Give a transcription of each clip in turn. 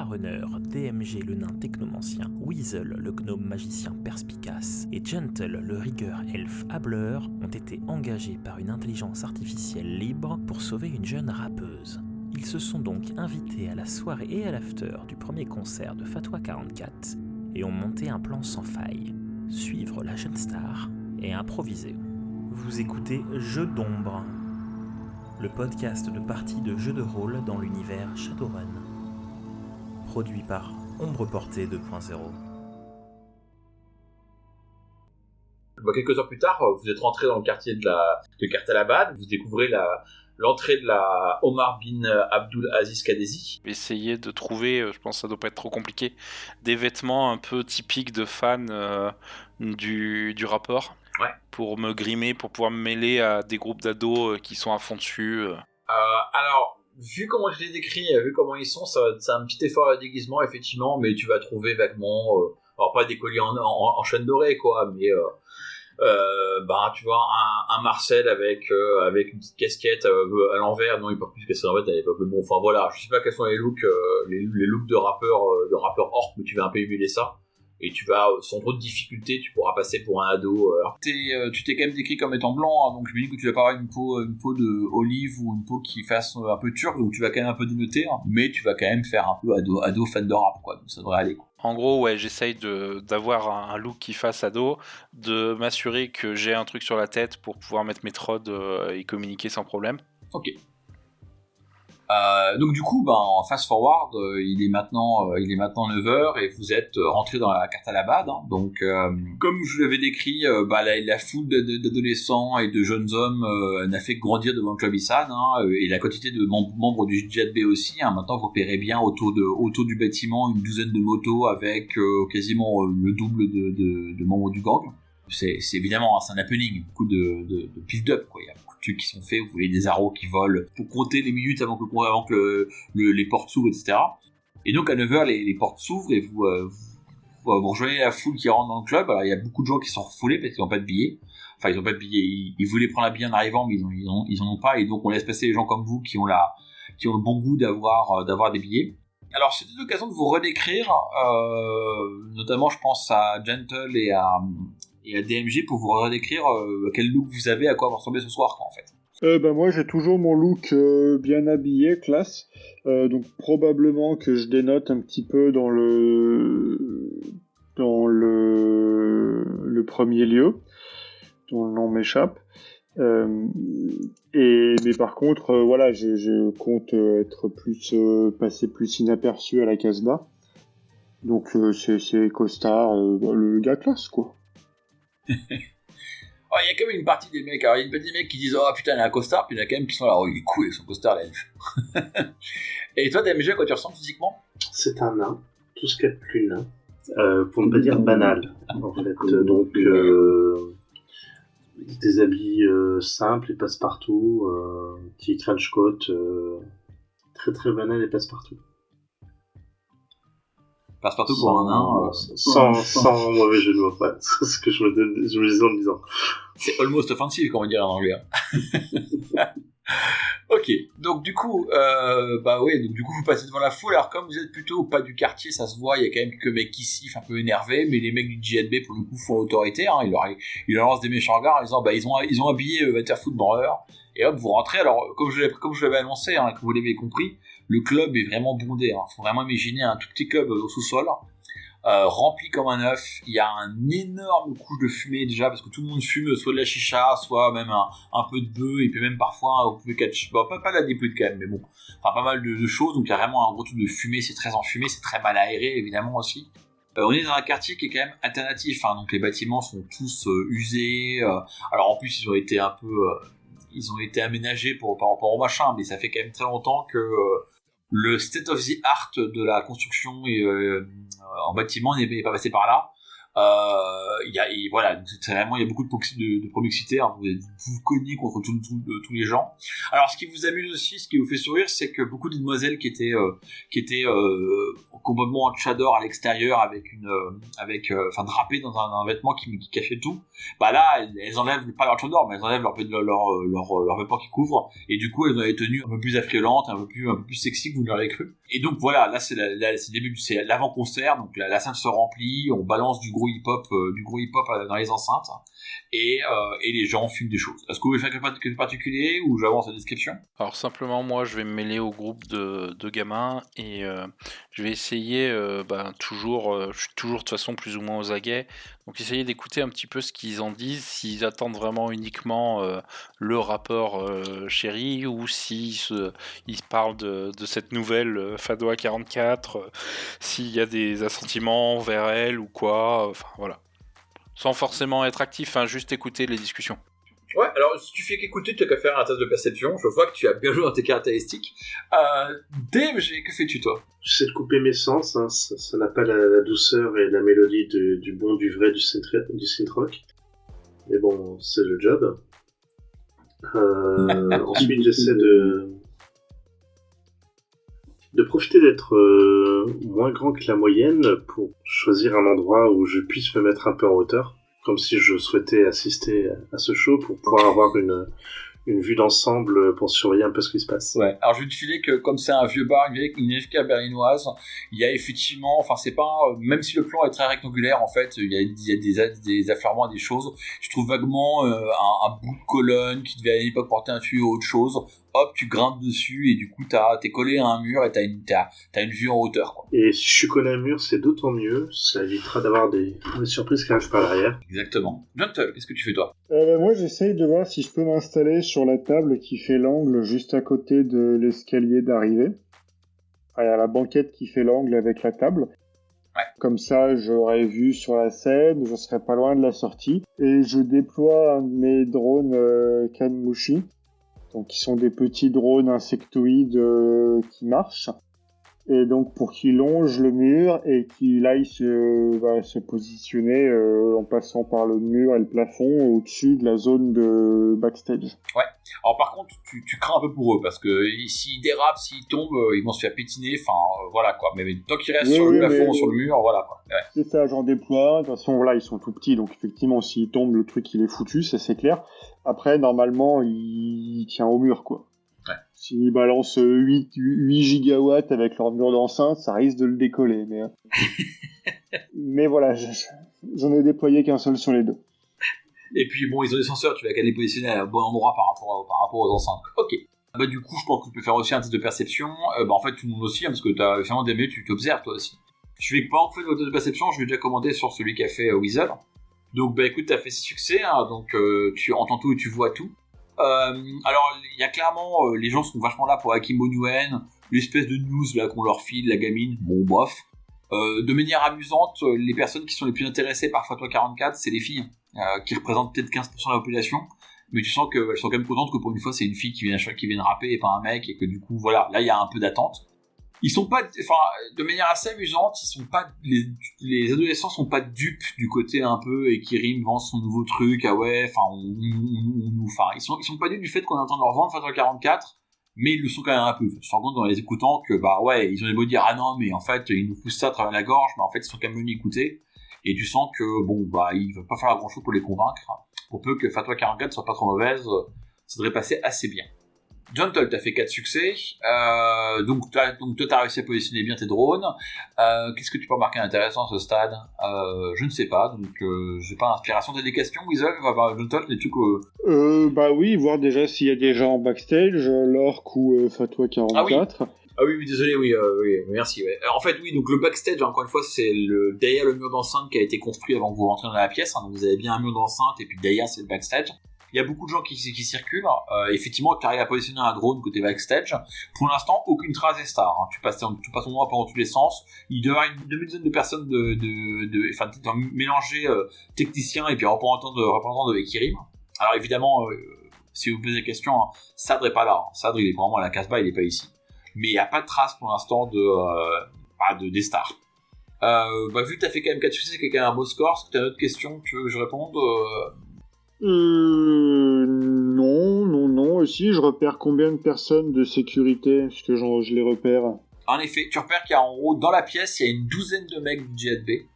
Forerunner, DMG le nain technomancien, Weasel le gnome magicien perspicace et Gentle le rigueur elfe hâbleur ont été engagés par une intelligence artificielle libre pour sauver une jeune rappeuse. Ils se sont donc invités à la soirée et à l'after du premier concert de Fatwa 44 et ont monté un plan sans faille, suivre la jeune star et improviser. Vous écoutez Jeux d'ombre, le podcast de partie de jeux de rôle dans l'univers Shadowrun, produit par Ombre Portée 2.0. Quelques heures plus tard, vous êtes rentré dans le quartier de Kartalabad, vous découvrez l'entrée de la Omar bin Abdul Aziz Kadesi. Essayer de trouver, je pense que ça doit pas être trop compliqué, des vêtements un peu typiques de fans du rappeur. Ouais. Pour me grimer, pour pouvoir me mêler à des groupes d'ados qui sont à fond dessus. Alors, vu comment je les décris, vu comment ils sont, c'est un petit effort de déguisement, effectivement, mais tu vas trouver vaguement, alors pas des colliers en chaîne dorée, quoi, mais tu vois, un Marcel avec une petite casquette à l'envers. Non, il porte plus de casquette à l'envers à l'époque, mais bon, enfin voilà, je sais pas quels sont les looks, les looks de rappeurs orc, mais tu vas un peu émuler ça. Et tu vas, sans trop de difficulté, tu pourras passer pour un ado. Alors, tu t'es quand même décrit comme étant blanc, hein, donc je me dis que tu vas pas avoir une peau de olive ou une peau qui fasse un peu turque, donc tu vas quand même un peu dénoter, hein, mais tu vas quand même faire un peu ado fan de rap, quoi, donc ça devrait aller, quoi. En gros, ouais, j'essaye d'avoir un look qui fasse ado, de m'assurer que j'ai un truc sur la tête pour pouvoir mettre mes trods et communiquer sans problème. Ok. Donc du coup, en fast forward, il est maintenant 9h et vous êtes rentré dans la Kartalabad, hein. Donc comme je l'avais décrit, la foule d'adolescents et de jeunes hommes n'a fait que grandir devant le Club Issan, hein, et la quantité de membres du Djihad B aussi, hein. Maintenant vous repérez bien autour du bâtiment une douzaine de motos avec quasiment le double de membres du gang. C'est évidemment, hein, c'est un happening, beaucoup de build-up, quoi. Il y a beaucoup de trucs qui sont faits, vous voyez des arrows qui volent pour compter les minutes avant que les portes s'ouvrent, etc. Et donc à 9h, les portes s'ouvrent et vous rejoignez la foule qui rentre dans le club. Alors il y a beaucoup de gens qui sont refoulés parce qu'ils n'ont pas de billets. Enfin, ils n'ont pas de billets, ils voulaient prendre un billet en arrivant, mais ils en ont pas, et donc on laisse passer les gens comme vous qui ont le bon goût d'avoir des billets. Alors c'est une occasion de vous redécrire, notamment je pense à Gentle et à DMG pour vous redécrire quel look vous avez, à quoi vous ressemblez ce soir, quoi, en fait. Moi j'ai toujours mon look bien habillé, classe, donc probablement que je dénote un petit peu dans le premier lieu, dont le nom m'échappe. Mais par contre, je compte être passer plus inaperçu à la Casbah. Donc c'est costard, le gars classe, quoi. Il y a quand même une partie des mecs, alors il y a une partie des mecs qui disent oh putain il a un costard, puis il y en a quand même qui sont là, oh il est cool avec son costard l'elfe. Et toi DMG, à quoi tu ressembles physiquement? C'est un nain, tout ce qu'il y a de plus nain, pour ne pas dire banal en fait, donc des habits simples et passe-partout, petit trench coat, très très banal et passe-partout. Passe-partout pour un nain, sans mauvais jeu de mots, ouais. C'est ce que je me disais en me disant. C'est almost offensive, comme on dirait en anglais. Ok, donc du coup, vous passez devant la foule. Alors comme vous êtes plutôt pas du quartier, ça se voit, il y a quand même quelques mecs qui sifflent un peu énervés, mais les mecs du JNB pour le coup font l'autorité, hein. Ils leur lancent des méchants regards en disant ils ont habillé Waterfoot Branleur, et hop vous rentrez. Alors comme je l'avais annoncé, hein, que vous l'avez compris, le club est vraiment bondé, hein. Faut vraiment imaginer un tout petit club au sous-sol, rempli comme un œuf. Il y a un énorme couche de fumée déjà, parce que tout le monde fume soit de la chicha, soit même un peu de bœuf, et puis même parfois vous pouvez catch, pas la dépouille quand même, mais bon, enfin pas mal de choses. Donc il y a vraiment un gros truc de fumée, c'est très enfumé, c'est très mal aéré évidemment aussi. On est dans un quartier qui est quand même alternatif, hein, donc les bâtiments sont tous usés. Alors en plus ils ont été aménagés par rapport au machin, mais ça fait quand même très longtemps que le state of the art de la construction en bâtiment n'est pas passé par là. Il y a beaucoup de promiscuité, hein. Vous cognez contre tous les gens. Alors ce qui vous amuse aussi, ce qui vous fait sourire, c'est que beaucoup de demoiselles qui étaient complètement en tchador à l'extérieur avec drapé dans un vêtement qui cachait tout. Bah là, elles enlèvent pas leur tchador, mais elles enlèvent leur vêtement qui couvre, et du coup elles ont des tenues un peu plus affriolantes, un peu plus sexy que vous ne l'aurez cru. Et donc voilà, là c'est c'est le début, c'est l'avant-concert, donc la salle se remplit, on balance du gros hip-hop dans les enceintes, et les gens fument des choses. Est-ce que vous voulez faire quelque chose de particulier ou j'avance la description? Alors simplement, moi, je vais me mêler au groupe de gamins et je vais essayer, je suis toujours de toute façon plus ou moins aux aguets, donc essayer d'écouter un petit peu ce qu'ils en disent, s'ils attendent vraiment uniquement le rappeur chéri, ou s'ils parlent de cette nouvelle Fado 44, s'il y a des assentiments vers elle ou quoi, enfin voilà. Sans forcément être actif, hein, juste écouter les discussions. Ouais, alors si tu fais qu'écouter, tu n'as qu'à faire un test de perception. Je vois que tu as bien joué dans tes caractéristiques. DMG, que fais-tu toi? J'essaie de couper mes sens, hein. Ça n'a pas la douceur et la mélodie du bon, du vrai, du synth rock. Mais bon, c'est le job. Ensuite, j'essaie de profiter d'être moins grand que la moyenne pour choisir un endroit où je puisse me mettre un peu en hauteur, comme si je souhaitais assister à ce show pour pouvoir avoir une vue d'ensemble pour surveiller un peu ce qui se passe. Ouais. Alors je vais te filer que comme c'est un vieux bar, une FK berlinoise, il y a effectivement, enfin c'est pas, même si le plan est très rectangulaire, en fait, il y a des affleurements, des choses. Tu trouves vaguement un bout de colonne qui devait à l'époque porter un tuyau ou autre chose. Hop, tu grimpes dessus et du coup t'es collé à un mur et t'as une vue en hauteur, quoi. Et si je suis collé à un mur, c'est d'autant mieux, ça évitera d'avoir des surprises qui arrivent par l'arrière. Exactement. Juntle, qu'est-ce que tu fais toi? Moi, j'essaye de voir si je peux m'installer sur la table qui fait l'angle juste à côté de l'escalier d'arrivée. Il y a la banquette qui fait l'angle avec la table. Ouais. Comme ça, j'aurais vu sur la scène, je serais pas loin de la sortie. Et je déploie un de mes drones Kanmushi. Donc, qui sont des petits drones insectoïdes qui marchent. Et donc, pour qu'ils longent le mur et qu'il aille se positionner en passant par le mur et le plafond au-dessus de la zone de backstage. Ouais. Alors, par contre, tu crains un peu pour eux parce que s'ils dérapent, s'ils tombent, ils vont se faire pétiner. Enfin, voilà quoi. Mais tant qu'ils restent sur le plafond, sur le mur, voilà quoi. Ouais. C'est ça, j'en déploie. De toute façon, voilà, ils sont tout petits. Donc, effectivement, s'ils tombent, le truc, il est foutu. Ça, c'est clair. Après, normalement, il tient au mur, quoi. Ouais. S'ils balancent 8 gigawatts avec leur mur d'enceinte, ça risque de le décoller. Mais voilà, j'en ai déployé qu'un seul sur les deux. Et puis bon, ils ont des senseurs, tu vas qu'à les positionner à un bon endroit par rapport aux enceintes. Ok. Bah du coup, je pense que tu peux faire aussi un test de perception. En fait, tout le monde aussi, hein, parce que t'as vraiment des tu t'observes toi aussi. Je vais pas en faire le test de perception, je vais déjà commander sur celui qui a fait Weasel. Donc bah écoute, t'as fait 6 succès, hein, donc tu entends tout et tu vois tout. Alors, il y a clairement, les gens sont vachement là pour Akimo Nuen, l'espèce de news là qu'on leur file, la gamine, bon bof. De manière amusante, les personnes qui sont les plus intéressées par Fatwa 44, c'est les filles, qui représentent peut-être 15% de la population, mais tu sens qu'elles sont quand même contentes que pour une fois c'est une fille qui vient rapper et pas un mec, et que du coup voilà, là il y a un peu d'attente. Ils sont pas, enfin, de manière assez amusante, ils sont pas, les adolescents sont pas dupes du côté un peu, et Kirim vend son nouveau truc, ah ouais, enfin, ils sont pas dupes du fait qu'on est en train de leur vendre Fatwa 44, mais ils le sont quand même un peu. Ils se rendent compte dans les écoutants que, bah ouais, ils ont les beaux dire, ah non, mais en fait, ils nous poussent ça à travers la gorge, mais en fait, ils sont quand même venus écouter, et tu sens que, bon, bah, il va pas falloir grand chose pour les convaincre. Pour peu que Fatwa 44 soit pas trop mauvaise, ça devrait passer assez bien. Juntle, t'as fait 4 succès, donc toi t'as réussi à positionner bien tes drones. Qu'est-ce que tu peux remarquer d'intéressant à ce stade? Je ne sais pas, donc j'ai pas d'inspiration. T'as des questions, Weasel? Juntle, des trucs... Bah oui, voir déjà s'il y a des gens en backstage, l'orque ou Fatwa 44. Ah oui, désolé, oui, merci. Ouais. Alors, en fait, oui, donc le backstage, encore une fois, c'est derrière le mur d'enceinte qui a été construit avant que vous rentriez dans la pièce. Hein, donc vous avez bien un mur d'enceinte et puis derrière c'est le backstage. Il y a beaucoup de gens qui circulent. Effectivement, tu arrives à positionner un drone côté backstage. Pour l'instant, aucune trace des stars. Hein. Tu passes ton droit pendant tous les sens. Il doit y avoir une demi-douzaine de personnes mélanger techniciens et puis représentants de Ekirim. Alors évidemment, si vous me posez la question, hein, Sadr est pas là. Hein. Sadr, il est vraiment à la Casbah, il est pas ici. Mais il n'y a pas de trace pour l'instant des stars. Vu que tu as fait quand même 4 succès, quelqu'un a un beau score, est-ce que tu as une autre question que tu veux que je réponde Non. Si, je repère combien de personnes de sécurité? Parce que je les repère. En effet, tu repères qu'il y a en gros, dans la pièce, il y a une douzaine de mecs du JDB.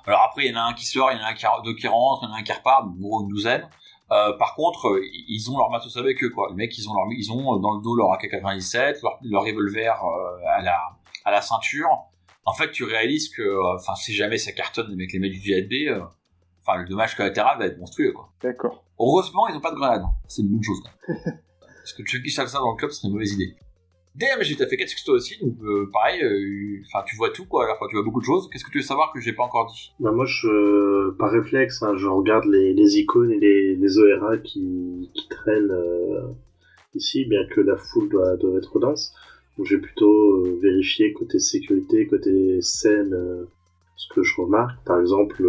Alors après, il y en a un qui sort, il y en a deux qui rentrent, il y en a un qui repart, en gros une douzaine. Par contre, ils ont leur matos avec eux, quoi. Les mecs, ils ont dans le dos leur AK-97, leur revolver à la ceinture. En fait, tu réalises que, si jamais ça cartonne avec les mecs du JDB, le dommage collatéral va être monstrueux, quoi. D'accord. Heureusement, ils n'ont pas de grenade. C'est une bonne chose, quoi. Parce que tu savent ça dans le club, c'est une mauvaise idée. DMG, t'as fait 4 toi aussi, donc pareil, tu vois tout, quoi. Tu vois beaucoup de choses. Qu'est-ce que tu veux savoir que j'ai pas encore dit? Bah moi, par réflexe, je regarde les icônes et les ORA qui traînent ici, bien que la foule doit être dense. Donc j'ai plutôt vérifié côté sécurité, côté scène, ce que je remarque. Par exemple,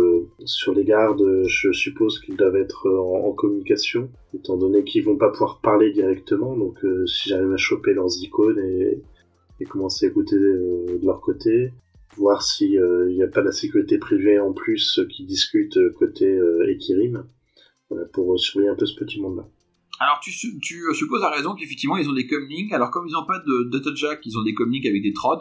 sur les gardes, je suppose qu'ils doivent être en communication, étant donné qu'ils vont pas pouvoir parler directement. Donc si j'arrive à choper leurs icônes et commencer à écouter de leur côté, voir s'il n'y a pas de la sécurité privée en plus qui discute côté Ekirim, pour surveiller un peu ce petit monde-là. Alors tu supposes à raison qu'effectivement ils ont des comlinks. Alors comme ils n'ont pas de data jack, ils ont des comlinks avec des trods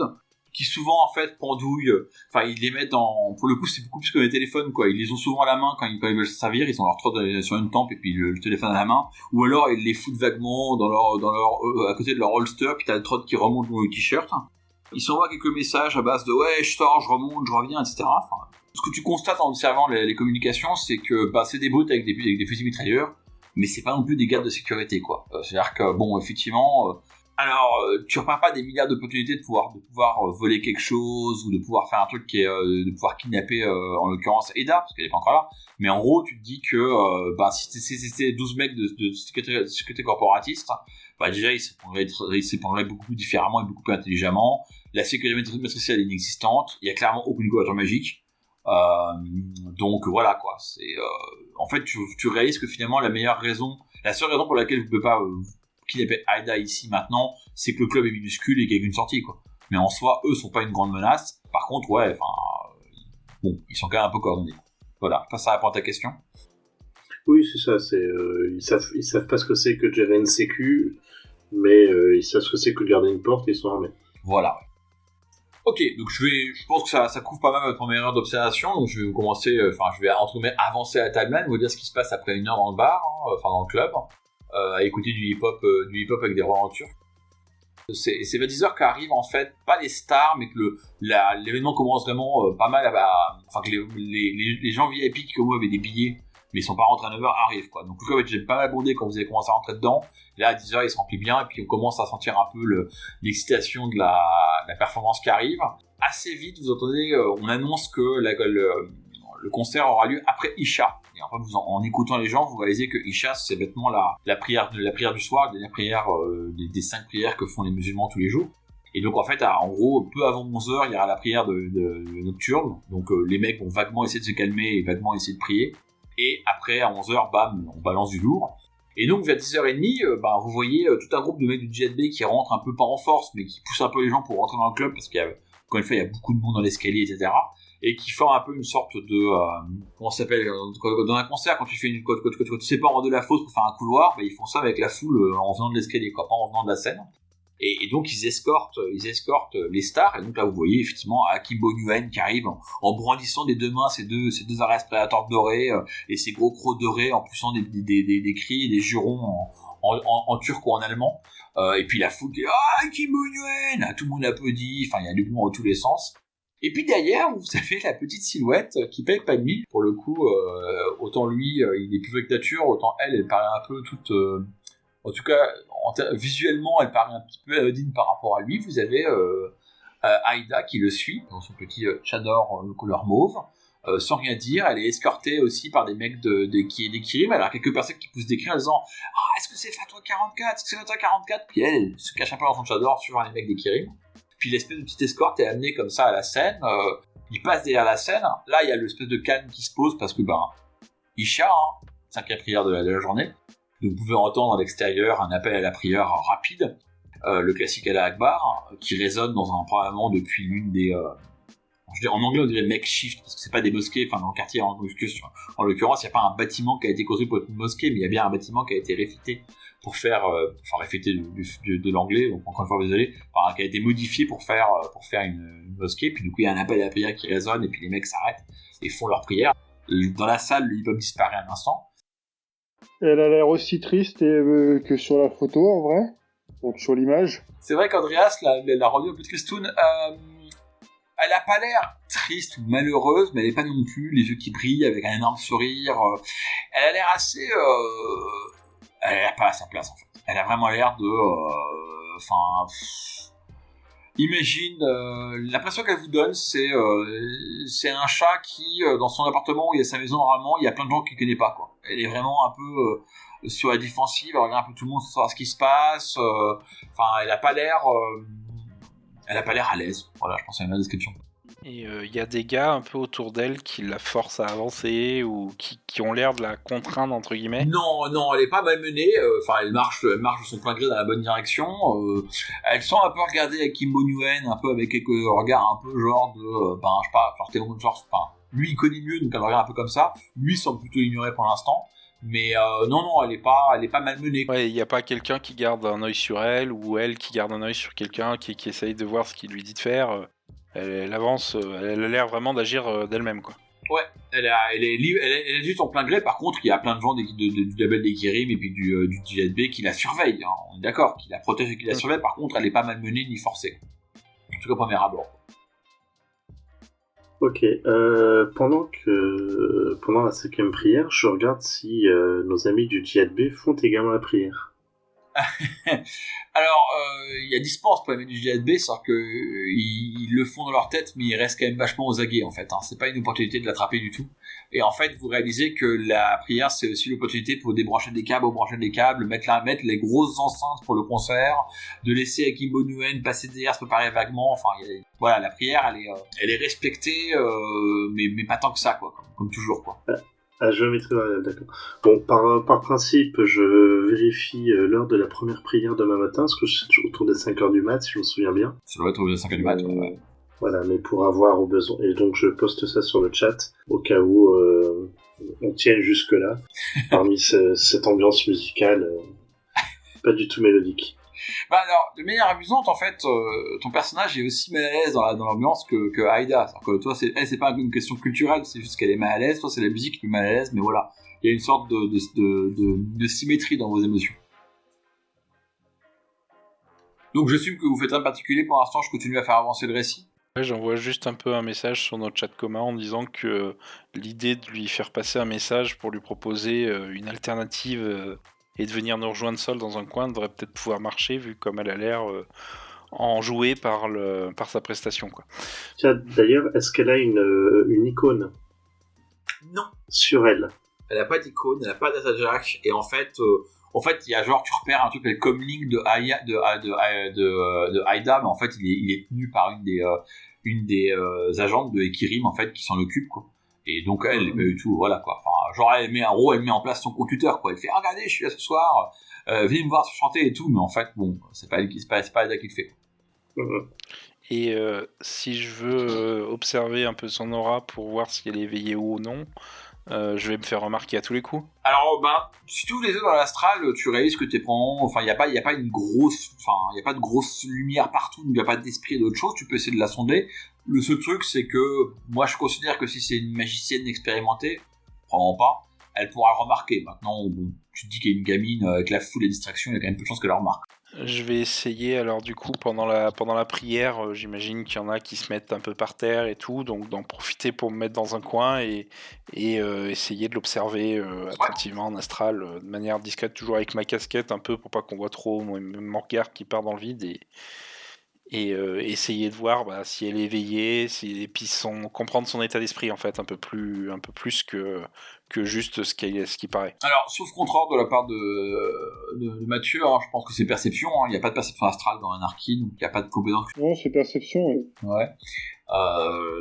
qui souvent en fait pendouillent. Ils les mettent pour le coup c'est beaucoup plus que les téléphones, quoi. Ils les ont souvent à la main quand ils veulent se servir. Ils ont leur trod sur une tempe et puis le téléphone à la main. Ou alors ils les foutent vaguement dans leur à côté de leur holster. Puis t'as le trod qui remonte dans le t-shirt. Ils s'envoient quelques messages à base de ouais je sors, je remonte, je reviens, etc. Ce que tu constates en observant les communications, c'est que c'est des bots avec des fusils mitrailleurs. Mais c'est pas non plus des gardes de sécurité, quoi. C'est-à-dire que, effectivement, tu repères pas des milliards d'opportunités de pouvoir voler quelque chose, ou de pouvoir faire un truc de pouvoir kidnapper, en l'occurrence, Eda, parce qu'elle est pas encore là. Mais en gros, tu te dis que, si c'était 12 mecs de sécurité corporatiste, déjà, ils se prendraient beaucoup plus différemment et beaucoup plus intelligemment. La sécurité matricielle est inexistante. Il y a clairement aucune couverture magique. Donc voilà, quoi. En fait, tu réalises que finalement la seule raison pour laquelle vous ne pouvez pas kidnapper Aida ici maintenant, c'est que le club est minuscule et qu'il y a une sortie, quoi. Mais en soi, eux sont pas une grande menace. Par contre, ils sont quand même un peu coordonnés. Voilà, ça répond à ta question. Oui, c'est ça. Ils savent pas ce que c'est que de gérer une sécu, mais ils savent ce que c'est que de garder une porte et ils sont armés. Voilà. Ok, donc je pense que ça couvre pas mal votre première heure d'observation, donc je vais commencer, je vais entre guillemets avancer la timeline, vous dire ce qui se passe après une heure dans le bar, dans le club, à écouter du hip-hop avec des reventures. C'est 20h qu'arrivent en fait, pas les stars, mais que l'événement commence vraiment pas mal que les gens VIP qui comme moi avaient des billets, mais ils sont pas rentrés à 9h arrivent, quoi. Donc le club j'ai pas mal bondé quand vous avez commencé à rentrer dedans. Là à 10h il se remplit bien et puis on commence à sentir un peu l'excitation de la performance qui arrive. Assez vite vous entendez, on annonce que le concert aura lieu après Isha. Et en fait en écoutant les gens vous réalisez que Isha c'est bêtement la prière du soir, la prière des 5 prières que font les musulmans tous les jours. Et donc en fait, en gros, peu avant 11h, il y aura la prière de nocturne. Donc les mecs vont vaguement essayer de se calmer et vaguement essayer de prier. Et après, à 11h, bam, on balance du lourd. Et donc, vers 10h30, vous voyez tout un groupe de mecs du JDB qui rentrent un peu pas en force, mais qui poussent un peu les gens pour rentrer dans le club, parce qu'il y a, encore une fois, il y a beaucoup de monde dans l'escalier, etc. Et qui font un peu une sorte de... comment ça s'appelle dans un concert, quand tu sépares en deux la fosse pour faire un couloir, ils font ça avec la foule en venant de l'escalier, quoi, pas en venant de la scène. Et donc ils escortent les stars. Et donc là vous voyez effectivement Hakim Bonyuen qui arrive en brandissant des deux mains ces deux arrêts respirateurs dorés et ces gros crocs dorés en poussant des cris et des jurons en turc ou en allemand. Et puis la foule dit Hakim Bonyuen, tout le monde applaudit. Enfin il y a du bon dans tous les sens. Et puis derrière vous avez la petite silhouette qui paye pas de mille. Pour le coup autant lui il est plus avec nature, autant elle paraît un peu toute en tout cas, visuellement, elle paraît un petit peu anodine par rapport à lui. Vous avez Aida qui le suit dans son petit chador de couleur mauve, sans rien dire. Elle est escortée aussi par des mecs des Kirim. Elle a quelques personnes qui poussent des cris en disant « est-ce que c'est Fatwa 44 ? Est-ce que c'est Fatwa 44 ?» Puis elle se cache un peu dans son chador suivant les mecs des Kirim. Puis l'espèce de petite escorte est amenée comme ça à la scène. Il passe derrière la scène. Là, il y a l'espèce de calme qui se pose parce que, Isha, 5e prière de la journée. Donc vous pouvez entendre à l'extérieur un appel à la prière rapide, le classique Allah Akbar, qui résonne probablement depuis l'une des... en anglais on dirait makeshift, parce que c'est pas des mosquées, dans le quartier en l'occurrence il n'y a pas un bâtiment qui a été construit pour être une mosquée, mais il y a bien un bâtiment qui a été réfité répéter de l'anglais, donc encore une fois désolé, qui a été modifié pour faire une mosquée, puis du coup il y a un appel à la prière qui résonne, et puis les mecs s'arrêtent et font leur prière. Dans la salle, le hip-hop disparaît un instant. Elle a l'air aussi triste que sur la photo en vrai, donc sur l'image. C'est vrai qu'Andreas l'a rendu un peu tristoun. Elle a pas l'air triste ou malheureuse, mais elle est pas non plus les yeux qui brillent avec un énorme sourire. Elle a l'air assez... Elle a pas à sa place en fait. Elle a vraiment l'air de... Imagine, l'impression qu'elle vous donne, c'est un chat qui, dans son appartement où il y a sa maison, normalement, il y a plein de gens qu'il connaît pas, quoi. Elle est vraiment un peu sur la défensive, elle regarde un peu tout le monde pour savoir ce qui se passe. Elle a pas l'air à l'aise. Voilà, je pense que c'est ma description. Et il y a des gars un peu autour d'elle qui la forcent à avancer ou qui ont l'air de la contraindre entre guillemets. Non, elle est pas malmenée. Elle marche de son plein gré dans la bonne direction. Elle sent un peu regarder avec Kim Bo-Nguyen, un peu avec quelques regards un peu genre de, je sais pas, lui il connaît mieux donc elle regarde un peu comme ça. Lui semble plutôt ignorer pour l'instant. Mais non, elle est pas malmenée. Ouais, il n'y a pas quelqu'un qui garde un œil sur elle ou elle qui garde un œil sur quelqu'un qui essaye de voir ce qu'il lui dit de faire. Elle avance, elle a l'air vraiment d'agir d'elle-même, quoi. Ouais, elle est juste en plein gré. Par contre, il y a plein de gens du label d'Ekirim et puis du JSB qui la surveillent. Hein. On est d'accord, qui la protègent et qui la surveillent. Par contre, elle est pas malmenée ni forcée. En tout cas, premier abord. Ok, pendant la 5e prière, je regarde si nos amis du JSB font également la prière. Alors, il y a dispense pour les mecs du JSB, c'est-à-dire qu'ils le font dans leur tête, mais ils restent quand même vachement aux aguets, en fait. Hein. C'est pas une opportunité de l'attraper du tout. Et en fait, vous réalisez que la prière, c'est aussi l'opportunité pour débrancher des câbles, mettre les grosses enceintes pour le concert, de laisser Kim Bo-Nguyen passer derrière, se préparer vaguement. Voilà, la prière, elle est respectée, mais pas tant que ça, quoi, comme toujours, quoi. À géométrie variable, d'accord. Bon, par principe, je vérifie l'heure de la première prière demain matin, parce que c'est autour des 5h du mat, si je me souviens bien. Ça doit être autour des 5h du mat, ouais. Voilà, mais pour avoir au besoin. Et donc, je poste ça sur le chat, au cas où on tienne jusque-là, parmi cette ambiance musicale pas du tout mélodique. Alors, de manière amusante, en fait, ton personnage est aussi mal à l'aise dans l'ambiance que Aïda. C'est-à-dire que toi, c'est pas une question culturelle, c'est juste qu'elle est mal à l'aise. Toi, c'est la musique qui est mal à l'aise, mais voilà. Il y a une sorte de symétrie dans vos émotions. Donc, j'assume que vous faites rien de particulier. Pour l'instant, je continue à faire avancer le récit. Ouais, j'envoie juste un peu un message sur notre chat commun en disant que l'idée de lui faire passer un message pour lui proposer une alternative... et de venir nous rejoindre seule dans un coin devrait peut-être pouvoir marcher vu comme elle a l'air enjouée par sa prestation, quoi. Tiens, d'ailleurs, est-ce qu'elle a une icône? Non. Sur elle. Elle n'a pas d'icône, elle n'a pas d'Attajack, et en fait, il y a genre, tu repères un truc avec comme link de Aïda, mais en fait, il est tenu par une des agentes de Ekirim, en fait, qui s'en occupe, quoi. Et donc elle, pas du tout, voilà quoi. Genre elle met en place son compte Twitter, quoi. Elle fait regardez, je suis là ce soir, venez me voir chanter et tout, mais en fait bon, c'est pas elle qui le fait. Et si je veux observer un peu son aura pour voir si elle est éveillée ou non, je vais me faire remarquer à tous les coups. Alors si tu ouvres les yeux dans l'astral, tu réalises que t'es prend, il y a pas de grosse lumière partout, il y a pas d'esprit d'autre chose, tu peux essayer de la sonder. Le seul truc, c'est que moi je considère que si c'est une magicienne expérimentée, probablement pas, elle pourra le remarquer. Maintenant, bon, tu te dis qu'il y a une gamine avec la foule et distraction, il y a quand même peu de chances qu'elle la remarque. Je vais essayer, alors du coup, pendant la prière, j'imagine qu'il y en a qui se mettent un peu par terre et tout, donc d'en profiter pour me mettre dans un coin et essayer de l'observer attentivement en astral, de manière discrète, toujours avec ma casquette un peu pour pas qu'on voit trop mon regard qui part dans le vide et essayer de voir si elle est éveillée, et puis comprendre son état d'esprit en fait un peu plus que juste ce qui paraît. Alors sauf contre-ordre de la part de Mathieu, hein, je pense que c'est perception, hein, il n'y a pas de perception astrale dans Anarchy, donc il n'y a pas de compétence. Non, c'est perception, oui. Ouais.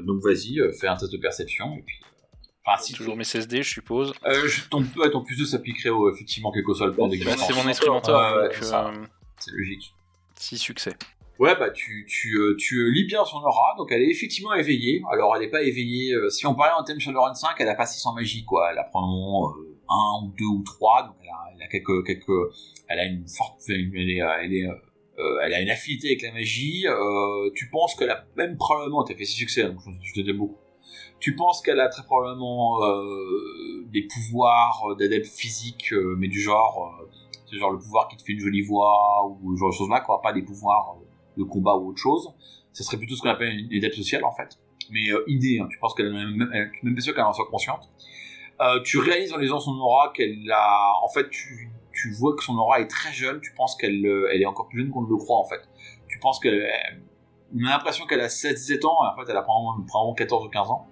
Donc vas-y, fais un test de perception et puis. Si toujours mes 16 dés, je suppose. Ton plus 2 s'appliquerait effectivement quel que soit le plan d'existence. C'est mon instrumenteur, donc c'est logique. 6 succès. Ouais, tu lis bien son aura, donc elle est effectivement éveillée. Alors elle est pas éveillée, si on parlait en thème Shadowrun 5, elle a pas 600 magie, quoi. Elle a probablement 1 ou 2 ou 3, donc elle a elle a une forte, elle a une affinité avec la magie. Tu penses qu'elle a même probablement, t'as fait 6 succès, donc je t'aime beaucoup. Tu penses qu'elle a très probablement des pouvoirs d'adepte physique, mais du genre, c'est genre le pouvoir qui te fait une jolie voix ou ce genre de choses là, quoi, pas des pouvoirs de combat ou autre chose. Ça serait plutôt ce qu'on appelle une adepte sociale en fait. Mais idée, hein, tu penses qu'elle tu n'es même pas sûr qu'elle en soit consciente. Tu réalises en lisant son aura qu'elle a, en fait, tu vois que son aura est très jeune. Tu penses qu'elle elle est encore plus jeune qu'on ne le croit en fait. Tu penses qu'elle, on a l'impression qu'elle a 16-17 ans, et en fait elle a probablement 14 ou 15 ans.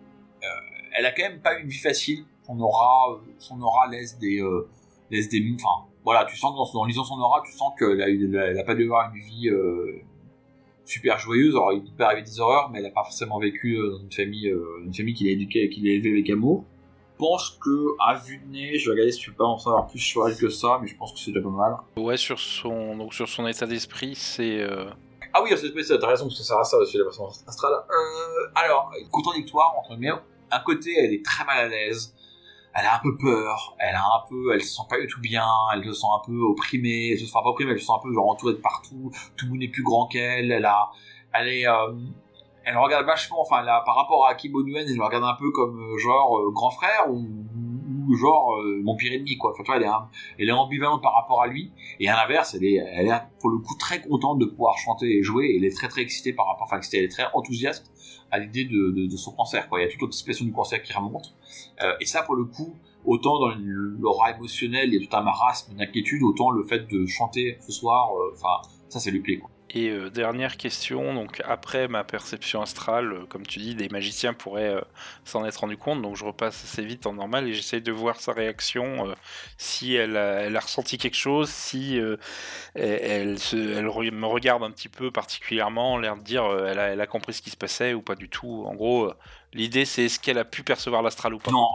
Elle a quand même pas une vie facile. Son aura laisse des, enfin, voilà, tu sens que en lisant son aura, tu sens qu'elle a pas dû avoir une vie super joyeuse. Alors il peut arriver des horreurs, mais elle a pas forcément vécu dans une famille qui l'a éduquée, qui l'a élevée avec amour. Je pense que à vue de nez, je vais regarder si tu peux en savoir plus sur elle que ça, mais je pense que c'est déjà pas mal. Ouais, sur son état d'esprit, c'est Ah oui, c'est t'as raison, parce que ça reste ça aussi, la version astrale. Alors, contradictoire, entre guillemets. D'un côté, elle est très mal à l'aise, elle a un peu peur, elle se sent pas du tout bien, elle se sent un peu opprimée, elle se sent pas opprimée, elle se sent un peu genre entourée de partout, tout le monde est plus grand qu'elle, elle regarde vachement, enfin, là, par rapport à Kim O'Nuen, elle le regarde un peu comme genre grand frère ou genre mon pire ennemi, quoi. Enfin, tu vois, elle est ambivalente par rapport à lui. Et à l'inverse, elle est pour le coup très contente de pouvoir chanter et jouer. Et elle est très très excitée par rapport, enfin, elle est très enthousiaste à l'idée de son concert, quoi. Il y a toute l'anticipation du concert qui remonte. Et ça, pour le coup, autant dans l'aura émotionnelle, il y a tout un marasme d'inquiétude, autant le fait de chanter ce soir, enfin, ça lui plaît, quoi. Et dernière question, donc après ma perception astrale, comme tu dis, des magiciens pourraient s'en être rendu compte, donc je repasse assez vite en normal et j'essaye de voir sa réaction, si elle a ressenti quelque chose, si elle me regarde un petit peu particulièrement, l'air de dire elle a compris ce qui se passait ou pas du tout. En gros, l'idée c'est est-ce qu'elle a pu percevoir l'astral ou pas. Non,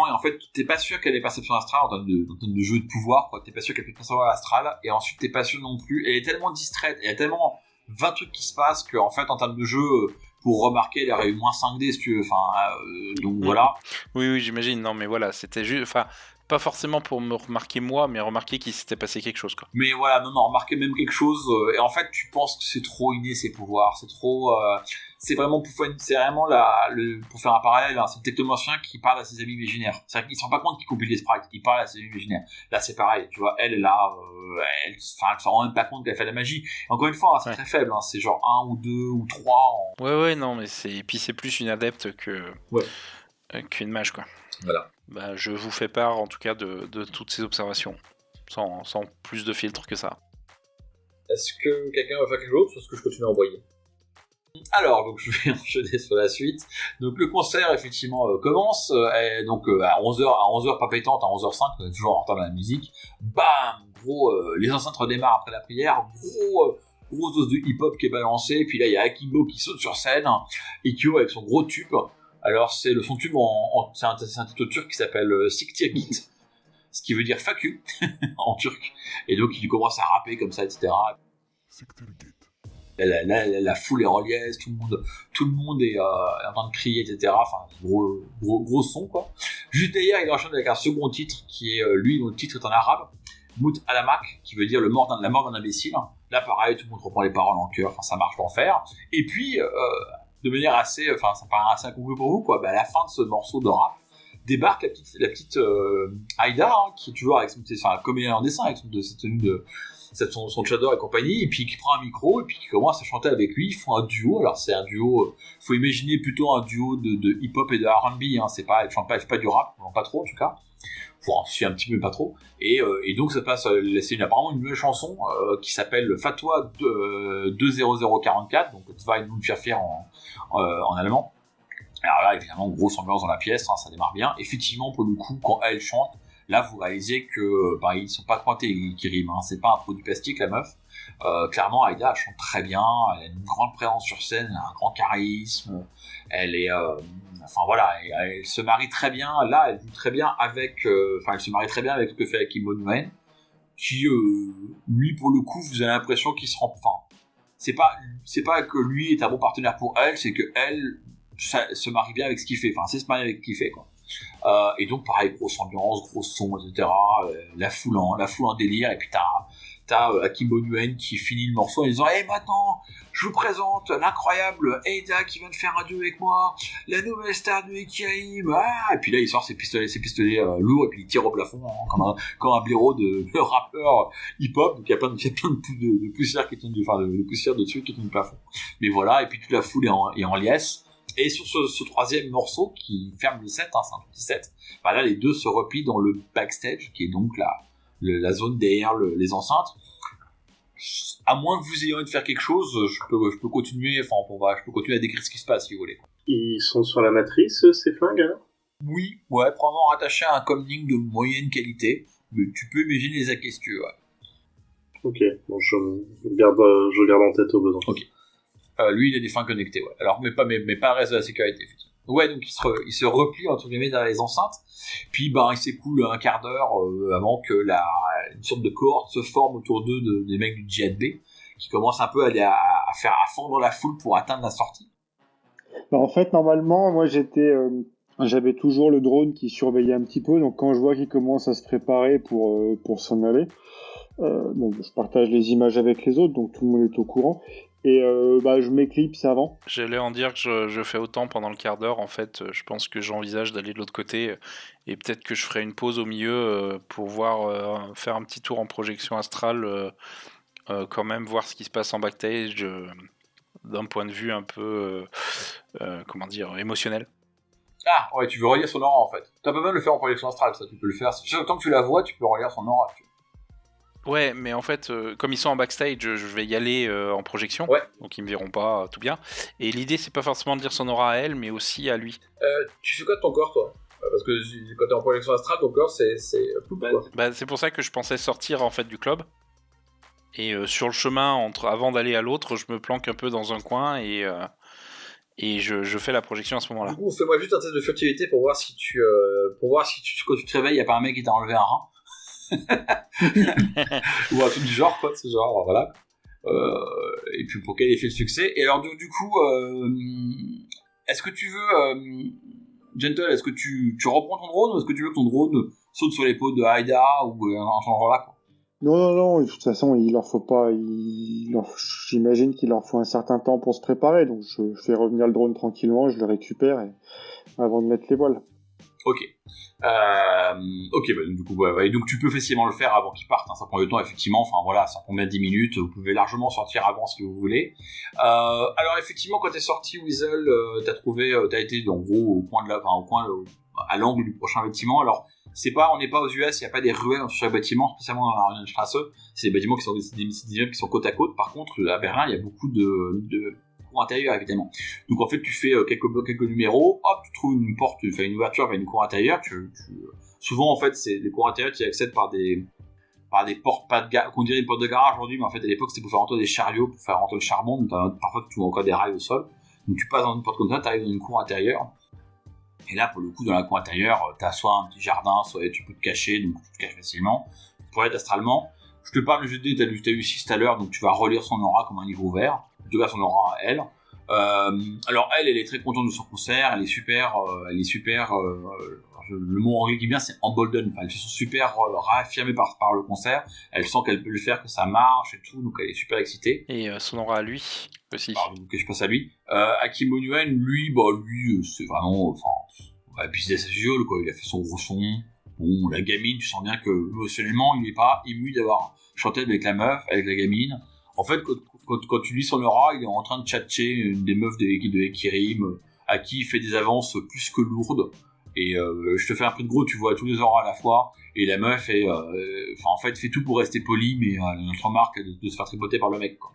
et en fait, t'es pas sûr qu'elle ait perception astrale en termes de jeu de pouvoir, quoi. T'es pas sûr qu'elle puisse percevoir l'astral, et ensuite t'es pas sûr non plus. Elle est tellement distraite, il y a tellement 20 trucs qui se passent qu'en fait, en termes de jeu, pour remarquer, elle aurait eu moins 5D, si tu veux, enfin, donc voilà. Oui, j'imagine, non mais voilà, c'était juste, enfin, pas forcément pour me remarquer moi, mais remarquer qu'il s'était passé quelque chose, quoi. Mais voilà, non, remarquer même quelque chose, et en fait, tu penses que c'est trop inné, ses pouvoirs, c'est trop, c'est vraiment pour faire un parallèle, hein, c'est le technomacien qui parle à ses amis imaginaires. C'est-à-dire qu'il se rend pas compte qu'il compile des sprites, il parle à ses amis imaginaires. Là, c'est pareil, tu vois, elle s'en rend même pas compte qu'elle fait la magie. Et encore une fois, hein, c'est très faible, hein, c'est genre 1 ou 2 ou 3. Ouais, non, mais et puis c'est plus une adepte qu'une mage, quoi. Voilà. Bah, je vous fais part, en tout cas, de toutes ces observations, sans plus de filtres que ça. Est-ce que quelqu'un va faire quelque chose, ou est-ce que je continue à envoyer? Alors, donc je vais enchaîner sur la suite. Donc le concert effectivement commence, donc à 11h pas pétante, à 11h05, on est toujours en retard dans la musique. Bam, gros, les enceintes redémarrent après la prière, grosse dose de hip-hop qui est balancée, puis là il y a Akimbo qui saute sur scène, et qui ouvre avec son gros tube. Alors c'est son tube c'est un titre turc qui s'appelle Siktir Git, ce qui veut dire fuck you en turc, et donc il commence à rapper comme ça, etc. La foule est reliesse, tout le monde est en train de crier, etc. Enfin, gros son, quoi. Juste derrière, il enchaîne avec un second titre qui est lui, dont le titre est en arabe, Mout Alamak, qui veut dire la mort d'un imbécile. Là, pareil, tout le monde reprend les paroles en chœur, enfin, ça marche d'enfer. Et puis, de manière assez, enfin, ça paraît assez incongru pour vous, quoi. Bah, à la fin de ce morceau de rap, débarque la petite Aïda, hein, qui est toujours avec un comédien en dessin, avec cette tenue de son shadow et compagnie, et puis qui prend un micro et puis qui commence à chanter avec lui. Ils font un duo. Alors c'est un duo, faut imaginer plutôt un duo de hip-hop et de R&B, hein. C'est pas du rap, non, pas trop en tout cas. Enfin, si, un petit peu, pas trop. Et donc ça passe, c'est apparemment une nouvelle chanson qui s'appelle Fatwa 20044, donc Zwei Nunfjafir en allemand. Alors là, évidemment, grosse ambiance dans la pièce, hein, ça démarre bien. Effectivement, pour le coup, quand elle chante, là, vous réalisez que ils sont pas pointés qui riment, hein. C'est pas un produit plastique, la meuf. Clairement, Aïda, elle chante très bien, elle a une grande présence sur scène, elle a un grand charisme, elle est, enfin voilà, elle se marie très bien. Là, elle joue très bien avec, elle se marie très bien avec ce que fait Kim O'Nuen, qui, lui, pour le coup, vous avez l'impression qu'il se rend, enfin, c'est pas que lui est un bon partenaire pour elle, c'est que elle se marie bien avec ce qu'il fait, enfin, c'est se marier avec ce qu'il fait, quoi. Et donc pareil, grosse ambiance, gros son, etc. La foule en délire, et puis t'as Akimbo Nguyen qui finit le morceau en disant « Hey, maintenant, je vous présente l'incroyable Eida qui vient de faire un duo avec moi, la nouvelle star de Ekirim, ah !» Et puis là, il sort ses pistolets lourds, et puis il tire au plafond, hein, comme un blaireau de rappeur hip-hop. Donc il y a plein de poussière qui tombe, de poussière dessus qui tombe du plafond. Mais voilà, et puis toute la foule est en liesse. Et sur ce troisième morceau, qui ferme le set, hein, c'est un petit set, bah là, les deux se replient dans le backstage, qui est donc la zone derrière les enceintes. À moins que vous ayez envie de faire quelque chose, je peux continuer à décrire ce qui se passe si vous voulez. Ils sont sur la matrice, ces flingues, alors? Oui, ouais, probablement rattaché à un comlink de moyenne qualité, mais tu peux imaginer les acquis si tu veux, ouais. Ok, bon, je garde en tête au besoin. Ok. Lui, il a des fins connectées, ouais. Alors, mais pas le reste de la sécurité, effectivement. Ouais, donc il se replie entre guillemets derrière les enceintes. Puis il s'écoule un quart d'heure avant que une sorte de cohorte se forme autour d'eux des mecs du Djihad B, qui commencent un peu à fondre la foule pour atteindre la sortie. En fait, normalement, moi j'avais toujours le drone qui surveillait un petit peu, donc quand je vois qu'il commence à se préparer pour s'en aller, je partage les images avec les autres, donc tout le monde est au courant. Et je m'éclipse avant. J'allais en dire que je fais autant pendant le quart d'heure. En fait, je pense que j'envisage d'aller de l'autre côté et peut-être que je ferai une pause au milieu pour voir faire un petit tour en projection astrale, quand même voir ce qui se passe en backstage d'un point de vue un peu émotionnel. Ah ouais, tu veux relire son aura en fait. T'as pas besoin de le faire en projection astrale, ça tu peux le faire. Tant que tu la vois, tu peux relire son aura. Ouais, mais en fait, comme ils sont en backstage, je vais y aller en projection, ouais. Donc ils me verront pas tout bien. Et l'idée, c'est pas forcément de dire son aura à elle, mais aussi à lui. Tu fais quoi de ton corps, toi ? Parce que quand t'es en projection astrale, ton corps, c'est c'est pour ça que je pensais sortir en fait du club. Et sur le chemin, avant d'aller à l'autre, je me planque un peu dans un coin et je fais la projection à ce moment-là. Du coup, fais-moi juste un test de furtivité pour voir si quand tu te réveilles, y a pas un mec qui t'a enlevé un rein. Ou un truc du genre, quoi, ce genre, voilà. Et puis pour qualifier le succès. Et alors du coup, est-ce que tu veux, Gentle, est-ce que tu reprends ton drone, ou est-ce que tu veux que ton drone saute sur les pots de Aida ou un genre là, quoi? Non, de toute façon, il leur faut pas, j'imagine qu'il leur faut un certain temps pour se préparer, donc je fais revenir le drone tranquillement, je le récupère avant de mettre les voiles. Ok. Du coup, et donc tu peux facilement le faire avant qu'ils partent, hein. Ça prend du temps, effectivement. Enfin voilà, ça prend bien 10 minutes. Vous pouvez largement sortir avant si vous voulez. Alors effectivement, quand t'es sorti, Weasel, t'as été en gros à l'angle du prochain bâtiment. Alors on n'est pas aux US, il y a pas des ruelles sur chaque bâtiment, spécialement dans la Marienstraße. C'est des bâtiments des immeubles qui sont côte à côte. Par contre, à Berlin, il y a beaucoup de cour intérieure, évidemment. Donc en fait, tu fais quelques numéros, hop, tu trouves une porte, tu fais une ouverture vers une cour intérieure. Souvent, en fait, c'est les cours intérieures, tu y accèdes par des portes, qu'on dirait une porte de garage aujourd'hui, mais en fait, à l'époque, c'était pour faire rentrer des chariots, pour faire rentrer le charbon. Donc parfois, tu trouves encore des rails au sol. Donc tu passes dans une porte comme ça, tu arrives dans une cour intérieure. Et là, pour le coup, dans la cour intérieure, t'as soit un petit jardin, soit tu peux te cacher, donc tu te caches facilement. Pour être astralement, je te parle du GD, t'as eu 6 tout à l'heure, donc tu vas relire son aura comme un livre ouvert. En tout cas, son aura à elle. Alors elle est très contente de son concert, elle est super, le mot anglais qui vient, c'est emboldened. Enfin, elle se sent super réaffirmée par le concert. Elle sent qu'elle peut le faire, que ça marche et tout, donc elle est super excitée. Et son aura à lui aussi. Donc je passe à lui. Akimbo Nguyen, lui, c'est vraiment, business as usual, quoi. Il a fait son gros son. Bon, la gamine, tu sens bien que émotionnellement, il n'est pas ému d'avoir chanté avec la meuf, avec la gamine. En fait, quand tu lis son aura, il est en train de tchatcher une des meufs de Ekirim, à qui il fait des avances plus que lourdes. Et je te fais un peu de gros, tu vois tous les auras à la fois. Et la meuf fait tout pour rester polie, mais elle remarque de se faire tripoter par le mec, quoi.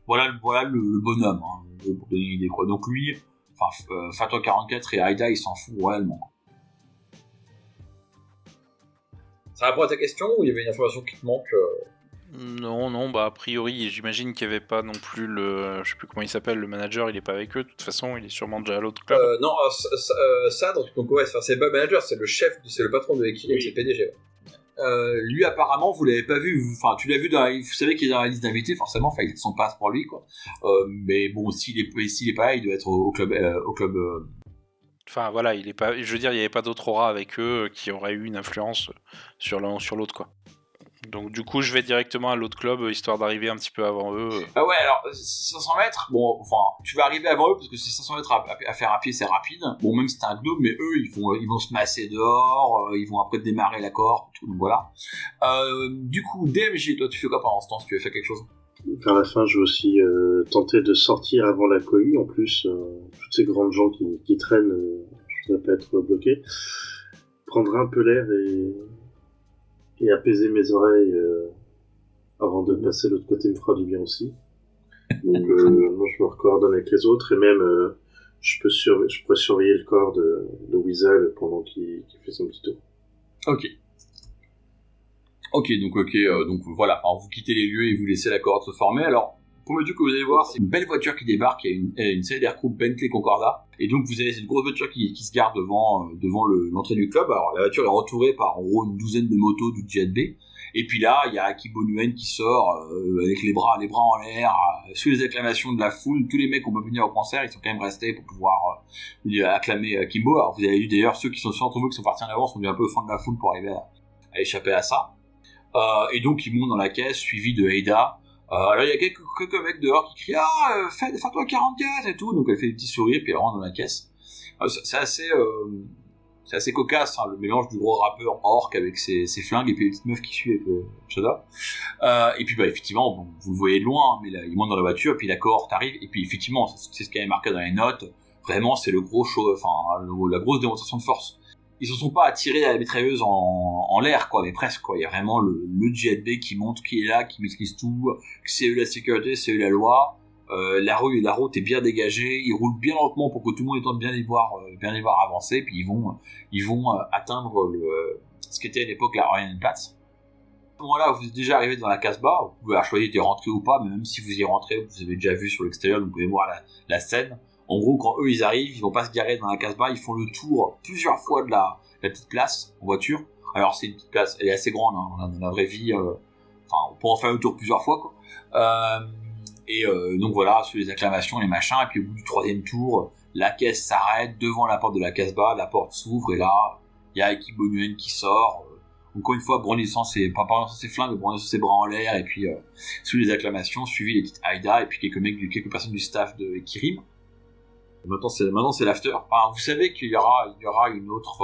Voilà le bonhomme, hein, pour donner une idée, quoi. Donc lui, Fatwa 44 et Aida, ils s'en foutent réellement. Ça répond à ta question, ou il y avait une information qui te manque Non, a priori, j'imagine qu'il n'y avait pas non plus je sais plus comment il s'appelle, le manager, il est pas avec eux, de toute façon, il est sûrement déjà à l'autre club. Non, Sadr, donc ouais, c'est pas le manager, c'est le chef, c'est le patron de Ekirim, oui. C'est le PDG, ouais. Lui apparemment vous l'avez pas vu, tu l'as vu vous savez qu'il est dans la liste d'invités, forcément, il son passe pour lui, quoi. Mais bon, s'il est pas là, il doit être au club Enfin voilà, il est pas. Je veux dire, il n'y avait pas d'autre aura avec eux qui aurait eu une influence sur l'un ou sur l'autre, quoi. Donc du coup, je vais directement à l'autre club histoire d'arriver un petit peu avant eux. Ah ouais, alors 500 mètres, bon, enfin, tu vas arriver avant eux parce que c'est 500 mètres à faire à pied, c'est rapide. Bon, même si t'es un gnome, mais eux, ils vont se masser dehors, ils vont après démarrer la corde, tout, donc voilà. Du coup, DMG, toi, tu fais quoi pendant ce temps si tu veux faire quelque chose? Vers la fin, je vais aussi tenter de sortir avant la cohue. En plus, toutes ces grandes gens qui traînent, je ne voudrais pas être bloqué. Prendre un peu l'air et apaiser mes oreilles avant de passer de l'autre côté me fera du bien aussi. Donc, moi, je me recoordonne avec les autres et même je pourrais surveiller le corps de Weasel pendant qu'il fait son petit tour. Ok, donc voilà, enfin, vous quittez les lieux et vous laissez la cohorte se former. Alors, premier truc que vous allez voir, c'est une belle voiture qui débarque, il y a une série d'aircroupes Bentley Concorda, et donc vous avez cette grosse voiture qui se garde devant l'entrée du club. Alors la voiture est entourée par en gros une douzaine de motos du Jet B, et puis là, il y a Akibo Nuen qui sort avec les bras en l'air, sous les acclamations de la foule. Tous les mecs qui ont pas venir au concert, ils sont quand même restés pour pouvoir acclamer Kimbo. Alors vous avez vu d'ailleurs ceux qui sont entre vous qui sont partis en avance sont un peu au fond de la foule pour arriver à échapper à ça. Et donc ils montent dans la caisse suivi de Ada. Alors il y a quelques mecs dehors qui crient fais-toi 44 et tout, donc elle fait des petits sourires puis elle rentre dans la caisse. C'est assez cocasse, hein, le mélange du gros rappeur orc avec ses flingues et puis les petites meufs qui suivent avec Soda. Et puis effectivement bon, vous le voyez de loin, hein, mais là, il monte dans la voiture puis la cohorte arrive et puis effectivement c'est ce qui est marqué dans les notes, vraiment c'est le gros show, enfin la grosse démonstration de force. Ils se sont pas attirés à la mitrailleuse en l'air, quoi, mais presque, quoi. Il y a vraiment le GLB qui monte, qui est là, qui maîtrise tout. C'est eux la sécurité, c'est eux la loi. La route est bien dégagée. Ils roulent bien lentement pour que tout le monde ait le temps de bien les voir avancer. Puis ils vont atteindre ce qui était à l'époque la Orientplatz. À ce moment-là, vous êtes déjà arrivé dans la Casbah. Vous pouvez choisir d'y rentrer ou pas, mais même si vous y rentrez, vous avez déjà vu sur l'extérieur, vous pouvez voir la scène. En gros, quand eux ils arrivent, ils vont pas se garer dans la Casbah, ils font le tour plusieurs fois de la petite place en voiture. Alors c'est une petite place, elle est assez grande, hein, dans la vraie vie. On peut en faire le tour plusieurs fois, quoi. Donc voilà, sur les acclamations, les machins, et puis au bout du troisième tour, la caisse s'arrête devant la porte de la Casbah, la porte s'ouvre et là, il y a Akibo Nuen qui sort. Encore une fois, brandissant ses flingues, brandissant ses bras en l'air, et puis sous les acclamations, suivi les petites Aida et puis quelques personnes du staff de Kirim. Maintenant c'est l'after. Enfin, vous savez qu'il y aura une autre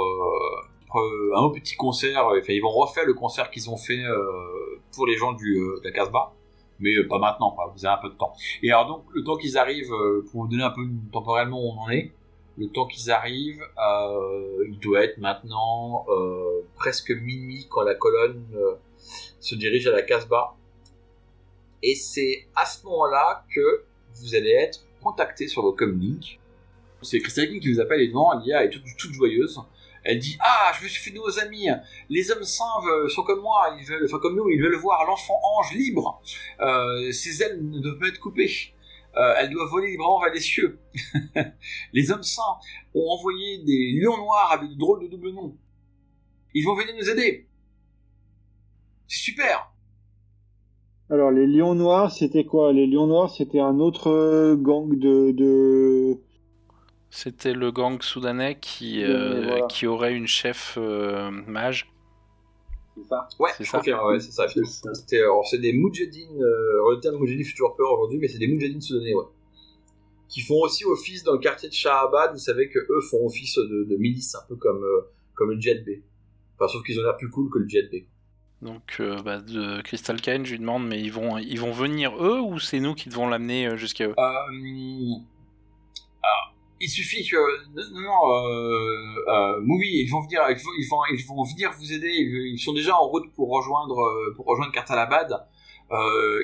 un autre petit concert. Enfin, ils vont refaire le concert qu'ils ont fait pour les gens de la Casbah, mais pas maintenant, quoi. Vous avez un peu de temps. Et alors donc le temps qu'ils arrivent, pour vous donner un peu temporellement où on en est, le temps qu'ils arrivent, il doit être maintenant presque minuit quand la colonne se dirige à la Casbah. Et c'est à ce moment-là que vous allez être contacté sur vos comlink. C'est Crystal King qui vous appelle et devant, Alia est toute joyeuse. Elle dit je me suis fait de nouveaux amis. Les hommes saints sont comme moi, comme nous, ils veulent voir l'enfant ange libre. Ses ailes ne doivent pas être coupées. Elle doit voler librement vers les cieux. Les hommes saints ont envoyé des lions noirs avec de drôles de double noms. Ils vont venir nous aider. C'est super. Alors, les Lions Noirs, c'était quoi? Les Lions Noirs, c'était un autre gang de... C'était le gang soudanais qui aurait une chef mage. C'est ça. Ouais, c'est je ça. confirme, ouais, c'est ça. C'est des Moudjahidines, le terme Moudjahidine fait toujours peur aujourd'hui, mais c'est des Moudjahidines soudanais, ouais. Qui font aussi office dans le quartier de Shahabad. Vous savez que eux font office de milice, un peu comme le Jet B. Enfin, sauf qu'ils ont l'air plus cool que le Jet B. Donc, de Crystal Kane, je lui demande, mais ils vont venir eux ou c'est nous qui devons l'amener jusqu'à eux? Il suffit que oui, ils vont venir vous aider. Ils sont déjà en route pour rejoindre Kartalabad.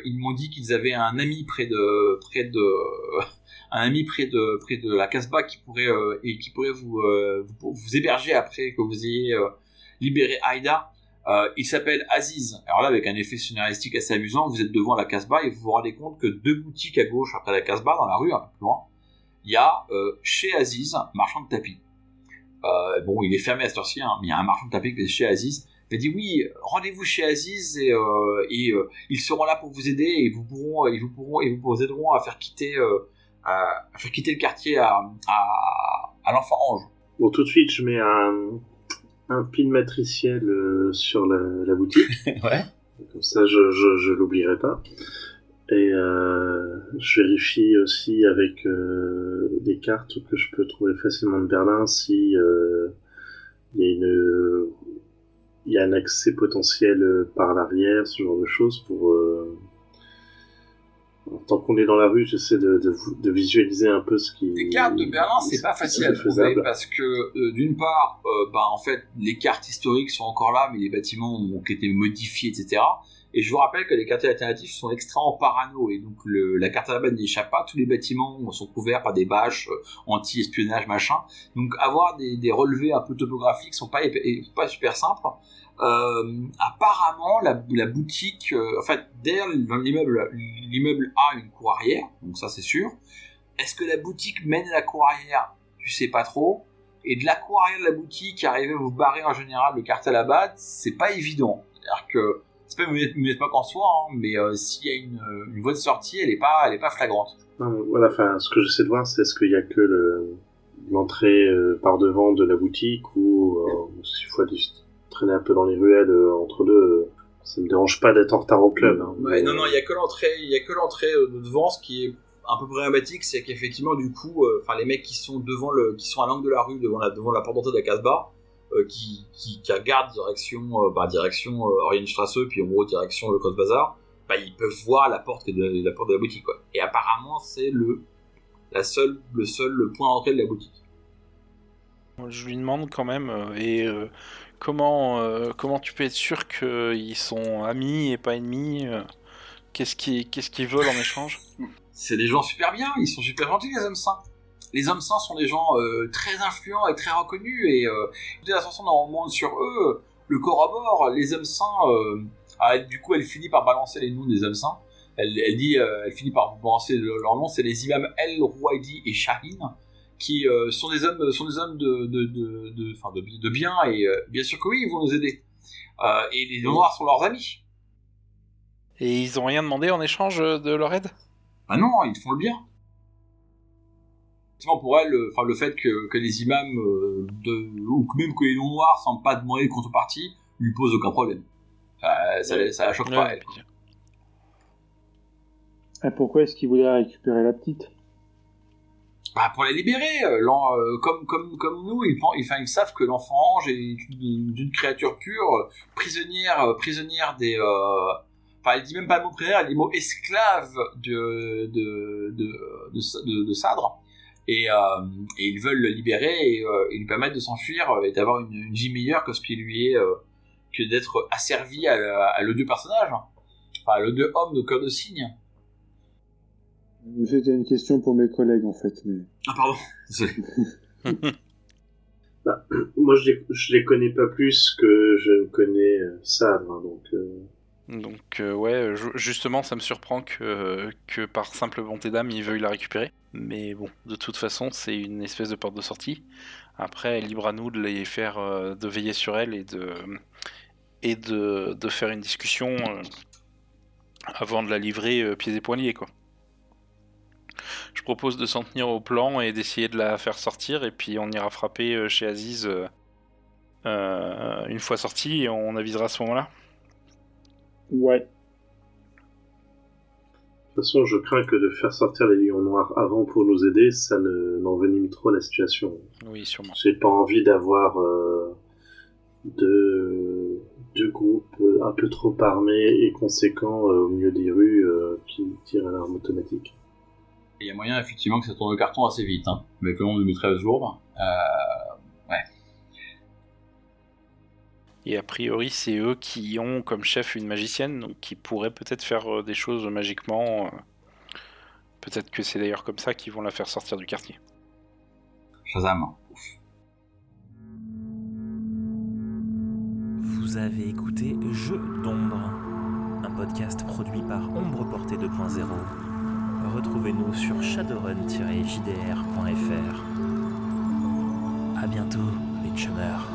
Ils m'ont dit qu'ils avaient un ami près de la Casbah qui pourrait vous héberger après que vous ayez libéré Aida. Il s'appelle Aziz. Alors là, avec un effet scénaristique assez amusant, vous êtes devant la Casbah et vous vous rendez compte que 2 boutiques à gauche après la Casbah, dans la rue un peu plus loin, il y a chez Aziz, marchand de tapis. Bon, il est fermé à cette heure-ci, hein, mais il y a un marchand de tapis qui est chez Aziz. Il a dit oui, rendez-vous chez Aziz et ils seront là pour vous aider et ils vous aideront à faire quitter le quartier à l'enfant ange. Bon, tout de suite, je mets un pin matriciel sur la boutique. Ouais. Comme ça, je l'oublierai pas. Et je vérifie aussi avec des cartes que je peux trouver facilement de Berlin si il y a un accès potentiel par l'arrière, ce genre de choses. Tant qu'on est dans la rue, j'essaie de visualiser un peu ce qui... Les cartes de Berlin, c'est pas facile à trouver parce que d'une part, en fait, les cartes historiques sont encore là, mais les bâtiments ont été modifiés, etc. Et je vous rappelle que les quartiers alternatifs sont extrêmement parano, et donc la carte à la base n'y échappe pas. Tous les bâtiments sont couverts par des bâches anti-espionnage, machin. Donc avoir des relevés un peu topographiques sont pas super simples. Apparemment, la boutique, en fait, derrière dans l'immeuble a une cour arrière, donc ça c'est sûr. Est-ce que la boutique mène à la cour arrière? Tu sais pas trop. Et de la cour arrière de la boutique, arriver à vous barrer en général le quartier à la base, c'est pas évident. C'est-à-dire que c'est pas une époque en soi, hein, mais s'il y a une voie de sortie, elle est pas flagrante. Voilà, enfin, ce que j'essaie de voir, c'est est-ce qu'il y a que l'entrée par devant de la boutique ou s'il faut aller traîner un peu dans les ruelles entre deux. Ça me dérange pas d'être en retard au club. Hein, ouais, non, il y a que l'entrée de devant. Ce qui est un peu problématique, c'est qu'effectivement, du coup, les mecs qui sont à l'angle de la rue, devant la porte d'entrée de la Casbah, qui regardent direction Orientstrasse, puis en gros direction le Cross Bazar, ils peuvent voir la porte de la boutique, quoi. Et apparemment, c'est le point d'entrée de la boutique. Je lui demande quand même, comment tu peux être sûr qu'ils sont amis et pas ennemis? Qu'est-ce qu'ils veulent en échange? C'est des gens super bien, ils sont super gentils, les hommes saints. Les hommes saints sont des gens très influents et très reconnus, et toute la chanson normalement sur eux le corrobore. Les hommes saints, du coup elle finit par balancer les noms des hommes saints. Elle finit par balancer leurs noms. C'est les imams El-Rouaidi et Shahin, qui sont des hommes de bien, et bien sûr que oui, ils vont nous aider. Et les noirs sont leurs amis. Et ils ont rien demandé en échange de leur aide? Ah non, ils font le bien. Pour elle, le fait que les imams ou même que les non-noirs semblent pas demander de contrepartie lui pose aucun problème. Ça la choque pas, elle. Et pourquoi est-ce qu'il voulait récupérer la petite? Pour la libérer. Comme nous, ils savent que l'enfant ange est d'une créature pure, prisonnière des... elle dit même pas le mot prisonnière, elle dit le mot esclave de Sadr. Et ils veulent le libérer et lui permettre de s'enfuir et d'avoir une vie meilleure que ce qui lui est que d'être asservi à l'odieux personnage, à l'odieux homme de cœur de cygne. C'était une question pour mes collègues en fait. Mais... Ah pardon, désolé. Moi je les connais pas plus que je ne connais Sadr, Donc ouais, justement ça me surprend que par simple bonté d'âme ils veuillent la récupérer. Mais bon, de toute façon c'est une espèce de porte de sortie. Après, libre à nous de les faire, de veiller sur elle et de faire une discussion avant de la livrer pieds et poings liés, quoi. Je propose de s'en tenir au plan et d'essayer de la faire sortir, et puis on ira frapper chez Aziz une fois sortie et on avisera à ce moment-là. Ouais. De toute façon, je crains que de faire sortir les lions noirs avant pour nous aider, ça n'envenime trop la situation. Oui, sûrement. J'ai pas envie d'avoir deux groupes un peu trop armés et conséquents au milieu des rues qui tirent à l'arme automatique. Il y a moyen effectivement que ça tourne le carton assez vite, hein, avec le nombre de maîtresses lourdes. Ouais. Et a priori, c'est eux qui ont comme chef une magicienne, donc qui pourrait peut-être faire des choses magiquement. Peut-être que c'est d'ailleurs comme ça qu'ils vont la faire sortir du quartier. Shazam. Vous avez écouté Jeux d'ombre, un podcast produit par Ombre Portée 2.0. Retrouvez-nous sur shadowrun-jdr.fr. À bientôt, les chummers.